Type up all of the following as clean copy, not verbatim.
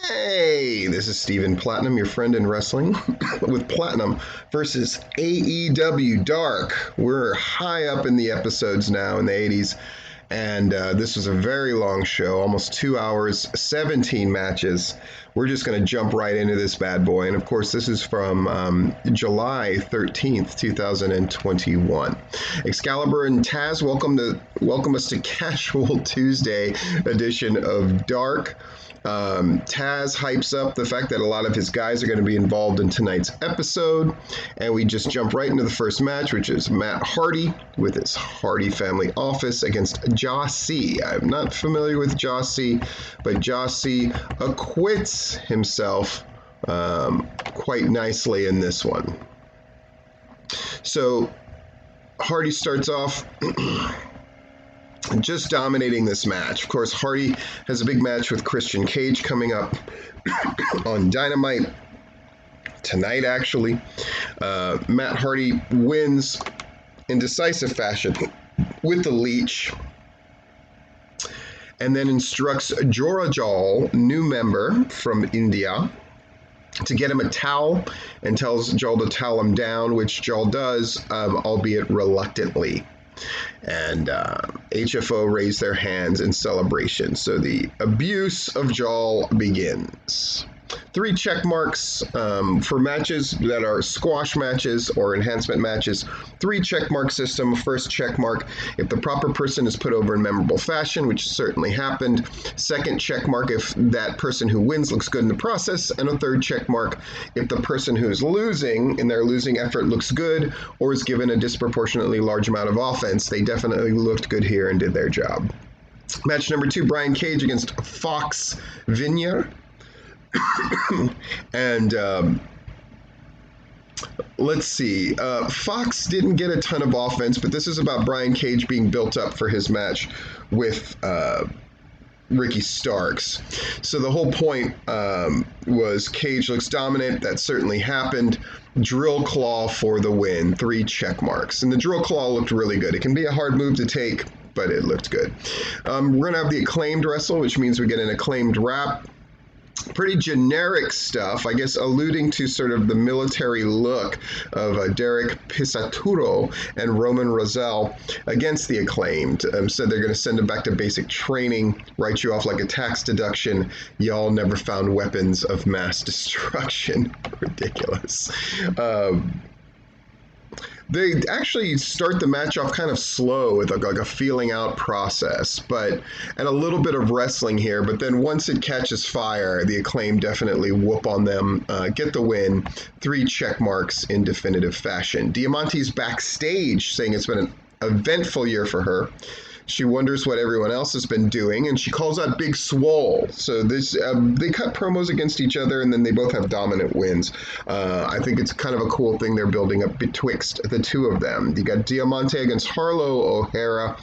Hey, this is Steven Platinum, your friend in wrestling, with Platinum versus AEW Dark. We're high up in the episodes now in the 80s, and this was a very long show, almost 2 hours, 17 matches. We're just going to jump right into this bad boy, and of course, this is from July 13th, 2021. Excalibur and Taz, welcome us to Casual Tuesday edition of Dark. Taz hypes up the fact that a lot of his guys are going to be involved in tonight's episode, and we just jump right into the first match, which is Matt Hardy with his Hardy Family Office against Jossie. I'm not familiar with Jossie, but Jossie acquits himself quite nicely in this one. So Hardy starts off just dominating this match. Of course, Hardy has a big match with Christian Cage coming up on Dynamite tonight, actually. Matt Hardy wins in decisive fashion with the leech, and then instructs Jora Jal, new member from India, to get him a towel and tells Jal to towel him down, which Jal does, albeit reluctantly. And HFO raise their hands in celebration. So the abuse of Jal begins. 3 check marks for matches that are squash matches or enhancement matches. 3 check mark system. First check mark if the proper person is put over in memorable fashion, which certainly happened. Second check mark if that person who wins looks good in the process. And a third check mark if the person who's losing in their losing effort looks good or is given a disproportionately large amount of offense. They definitely looked good here and did their job. Match number 2, Brian Cage against Fox Vineyard. And let's see. Fox didn't get a ton of offense, but this is about Brian Cage being built up for his match with Ricky Starks. So the whole point was Cage looks dominant. That certainly happened. Drill Claw for the win. 3 check marks. And the Drill Claw looked really good. It can be a hard move to take, but it looked good. We're going to have the Acclaimed wrestle, which means we get an Acclaimed wrap. Pretty generic stuff, I guess, alluding to sort of the military look of Derek Pisaturo and Roman Rosell against the Acclaimed. Said they're going to send him back to basic training, write you off like a tax deduction. Y'all never found weapons of mass destruction. Ridiculous. They actually start the match off kind of slow with like a feeling out process, and a little bit of wrestling here. But then once it catches fire, the Acclaim definitely whoop on them, get the win. 3 check marks in definitive fashion. Diamante's backstage saying it's been an eventful year for her. She wonders what everyone else has been doing, and she calls out Big Swole. So this they cut promos against each other, and then they both have dominant wins. I think it's kind of a cool thing they're building up betwixt the two of them. You got Diamante against Harlow O'Hara.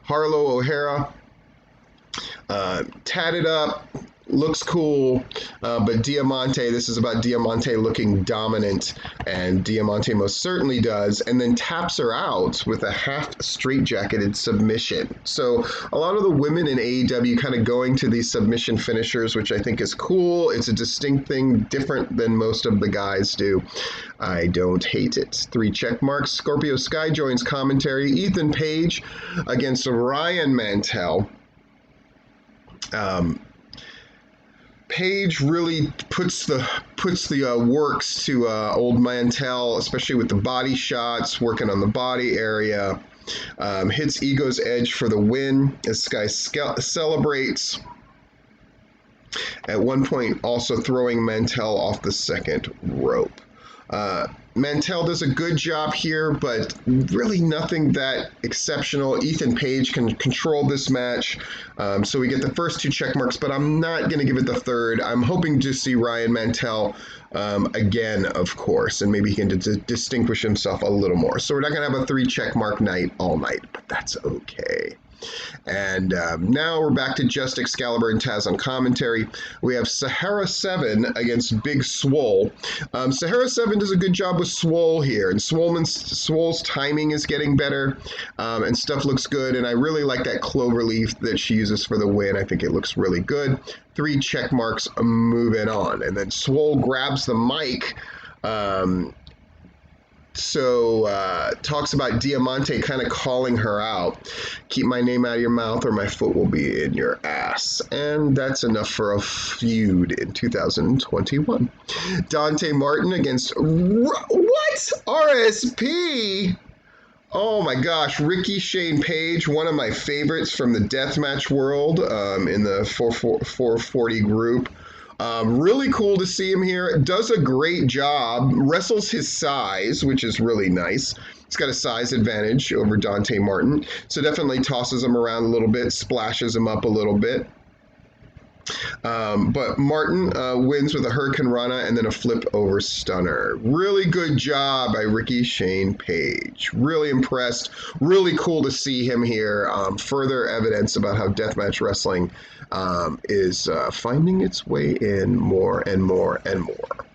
Harlow O'Hara tatted up, looks cool, but Diamante, this is about Diamante looking dominant, and Diamante most certainly does, and then taps her out with a half straightjacketed submission. So a lot of the women in AEW kind of going to these submission finishers, which I think is cool. It's a distinct thing, different than most of the guys do. I don't hate it. 3 check marks. Scorpio Sky joins commentary. Ethan Page against Ryan Mantell. Page really puts the works to old Mantell, especially with the body shots, working on the body area. Hits Ego's Edge for the win as Sky celebrates. At one point, also throwing Mantell off the second rope. Mantell does a good job here, but really nothing that exceptional. Ethan Page can control this match, so we get the first 2 check marks, but I'm not going to give it the third. I'm hoping to see Ryan Mantell again, of course, and maybe he can distinguish himself a little more. So we're not going to have a 3 check mark night all night, but that's okay. And now we're back to just Excalibur and Taz on commentary. We have Sahara 7 against Big Swole. Sahara 7 does a good job with Swole here, and Swole's timing is getting better, and stuff looks good. And I really like that clover leaf that she uses for the win. I think it looks really good. 3 check marks, moving on. And then Swole grabs the mic. Talks about Diamante kind of calling her out. Keep my name out of your mouth or my foot will be in your ass. And that's enough for a feud in 2021. Dante Martin against RSP? Oh my gosh, Rickey Shane Page, one of my favorites from the deathmatch world in the 440 group. Really cool to see him here. Does a great job. Wrestles his size, which is really nice. He's got a size advantage over Dante Martin. So definitely tosses him around a little bit, splashes him up a little bit. But Martin wins with a Hurricane Rana and then a flip over stunner. Really good job by Rickey Shane Page. Really impressed. Really cool to see him here. Further evidence about how deathmatch wrestling is finding its way in more and more and more.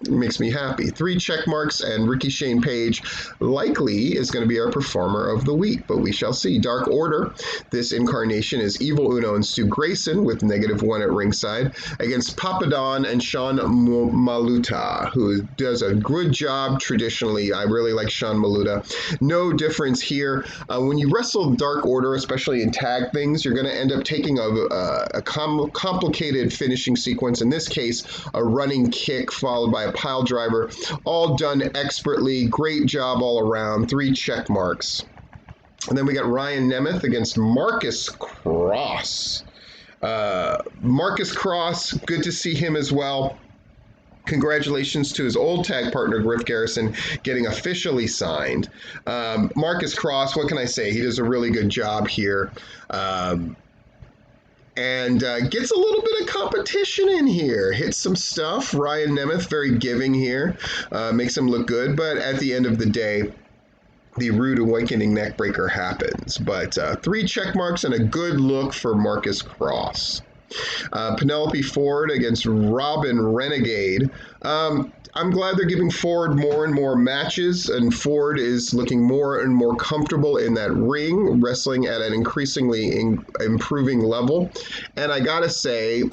It makes me happy. 3 check marks, and Rickey Shane Page likely is going to be our performer of the week, but we shall see. Dark Order. This incarnation is Evil Uno and Stu Grayson with -1 at ringside against Papadon and Sean Maluta, who does a good job traditionally. I really like Sean Maluta. No difference here. When you wrestle Dark Order, especially in tag things, you're going to end up taking a complicated finishing sequence. In this case, a running kick followed by a pile driver, all done expertly. Great job all around. 3 check marks. And then we got Ryan Nemeth against Marcus Cross. Marcus Cross, good to see him as well. Congratulations to his old tag partner, Griff Garrison, getting officially signed. Marcus Cross, what can I say? He does a really good job here. And gets a little bit of competition in here. Hits some stuff. Ryan Nemeth, very giving here. Makes him look good. But at the end of the day, the rude awakening neckbreaker happens. But 3 check marks and a good look for Marcus Cross. Penelope Ford against Robin Renegade. I'm glad they're giving Ford more and more matches, and Ford is looking more and more comfortable in that ring, wrestling at an increasingly improving level. And I gotta say,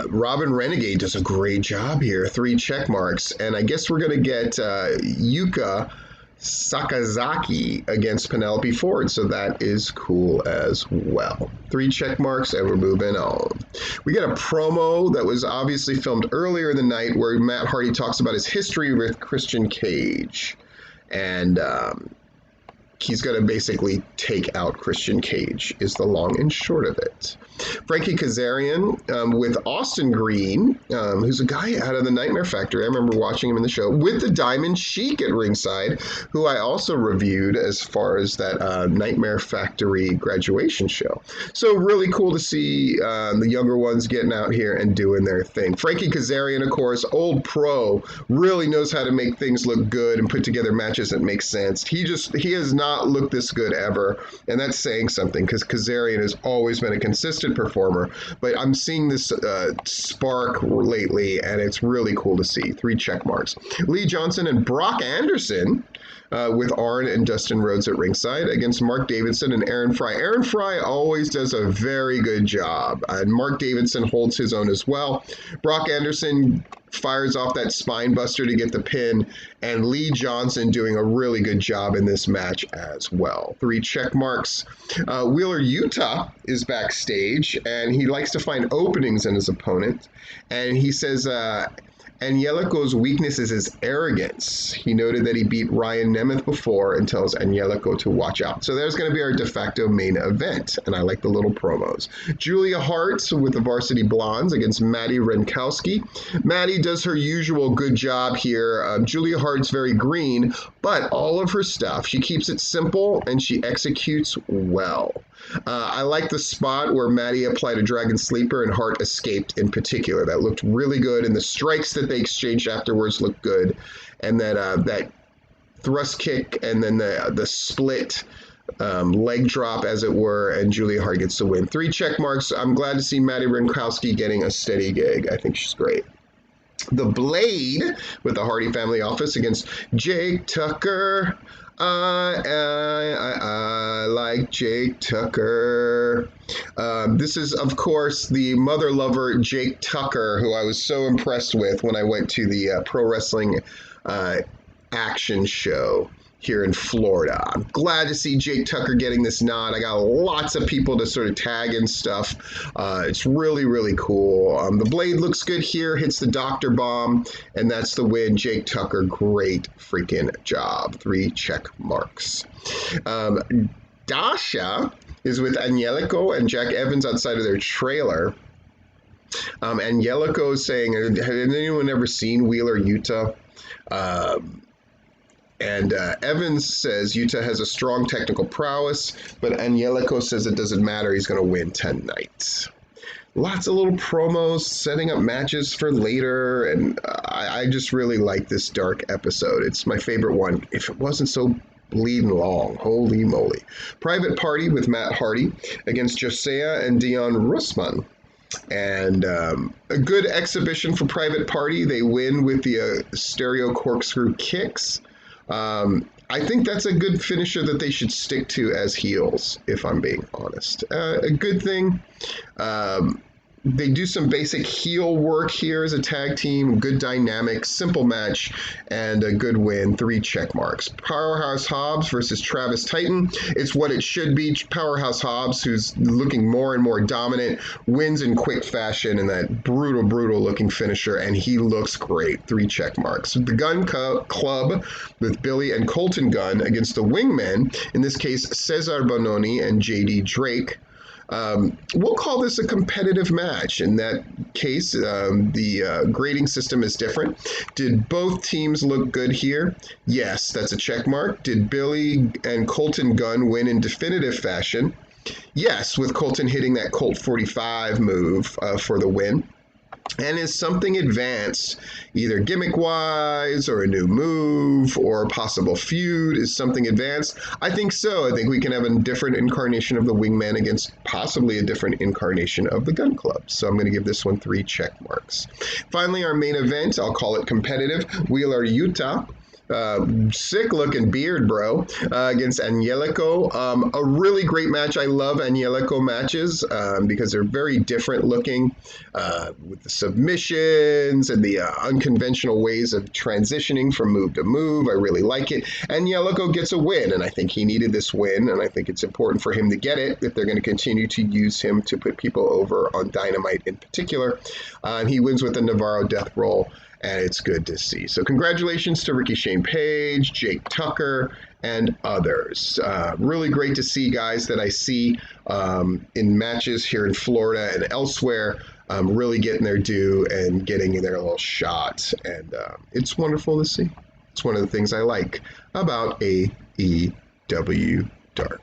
Robin Renegade does a great job here. 3 check marks, and I guess we're gonna get Yuka Sakazaki against Penelope Ford, so that is cool as well. 3 check marks, and we're moving on. We get a promo that was obviously filmed earlier in the night where Matt Hardy talks about his history with Christian Cage, and he's going to basically take out Christian Cage is the long and short of it. Frankie Kazarian with Austin Green, who's a guy out of the Nightmare Factory. I remember watching him in the show with the Diamond Sheik at ringside, who I also reviewed as far as that Nightmare Factory graduation show. So really cool to see the younger ones getting out here and doing their thing. Frankie Kazarian, of course, old pro, really knows how to make things look good and put together matches that make sense. He has not looked this good ever, and that's saying something because Kazarian has always been a consistent performer, but I'm seeing this spark lately, and it's really cool to see. 3 check marks. Lee Johnson and Brock Anderson with Arn and Dustin Rhodes at ringside against Mark Davidson and Aaron Fry. Aaron Fry always does a very good job, and Mark Davidson holds his own as well. Brock Anderson fires off that spine buster to get the pin, and Lee Johnson doing a really good job in this match as well. 3 check marks. Wheeler Yuta is backstage, and he likes to find openings in his opponent, and he says Angelico's weakness is his arrogance. He noted that he beat Ryan Nemeth before and tells Angelico to watch out. So there's going to be our de facto main event, and I like the little promos. Julia Hart with the Varsity Blondes against Maddie Renkowski. Maddie does her usual good job here. Julia Hart's very green, but all of her stuff, she keeps it simple and she executes well. I like the spot where Maddie applied a Dragon Sleeper and Hart escaped in particular. That looked really good, and the strikes that they exchanged afterwards looked good. And that thrust kick and then the split leg drop, as it were, and Julia Hart gets the win. 3 check marks. I'm glad to see Maddie Rinkowski getting a steady gig. I think she's great. The Blade with the Hardy Family Office against Jake Tucker. I like Jake Tucker. This is, of course, the mother lover Jake Tucker, who I was so impressed with when I went to the pro wrestling action show here in Florida. I'm glad to see Jake Tucker getting this nod. I got lots of people to sort of tag and stuff. It's really, really cool. The Blade looks good here, hits the Doctor Bomb, and that's the win. Jake Tucker, great freaking job. 3 check marks. Dasha is with Angelico and Jack Evans outside of their trailer. Angelico is saying, has anyone ever seen Wheeler, Utah? And Evans says Utah has a strong technical prowess, but Angelico says it doesn't matter. He's going to win tonight. Lots of little promos setting up matches for later, and I just really like this Dark episode. It's my favorite one. If it wasn't so bleeding long, holy moly. Private Party with Matt Hardy against Josiah and Dion Russman. And a good exhibition for Private Party. They win with the stereo corkscrew kicks. I think that's a good finisher that they should stick to as heels, if I'm being honest. A good thing. They do some basic heel work here as a tag team. Good dynamic, simple match, and a good win. 3 check marks. Powerhouse Hobbs versus Travis Titan. It's what it should be. Powerhouse Hobbs, who's looking more and more dominant, wins in quick fashion in that brutal, brutal looking finisher, and he looks great. 3 check marks. The Gun Club with Billy and Colton Gunn against the Wingmen. In this case, Cesar Bononi and JD Drake. We'll call this a competitive match. In that case, the grading system is different. Did both teams look good here? Yes, that's a check mark. Did Billy and Colton Gunn win in definitive fashion? Yes, with Colton hitting that Colt 45 move for the win. And is something advanced, either gimmick-wise or a new move or a possible feud? Is something advanced? I think so. I think we can have a different incarnation of the Wingman against possibly a different incarnation of the Gun Club. So I'm going to give this one 3 check marks. Finally, our main event, I'll call it competitive. Wheeler, Utah. Sick looking beard, bro, against Angelico. A really great match. I love Angelico matches because they're very different looking with the submissions and the unconventional ways of transitioning from move to move. I really like it. Angelico gets a win, and I think he needed this win, and I think it's important for him to get it if they're going to continue to use him to put people over on Dynamite in particular. He wins with the Navarro Death Roll. And it's good to see. So congratulations to Ricky Shane Page, Jake Tucker, and others. Really great to see guys that I see in matches here in Florida and elsewhere really getting their due and getting their little shot. And it's wonderful to see. It's one of the things I like about AEW Dark.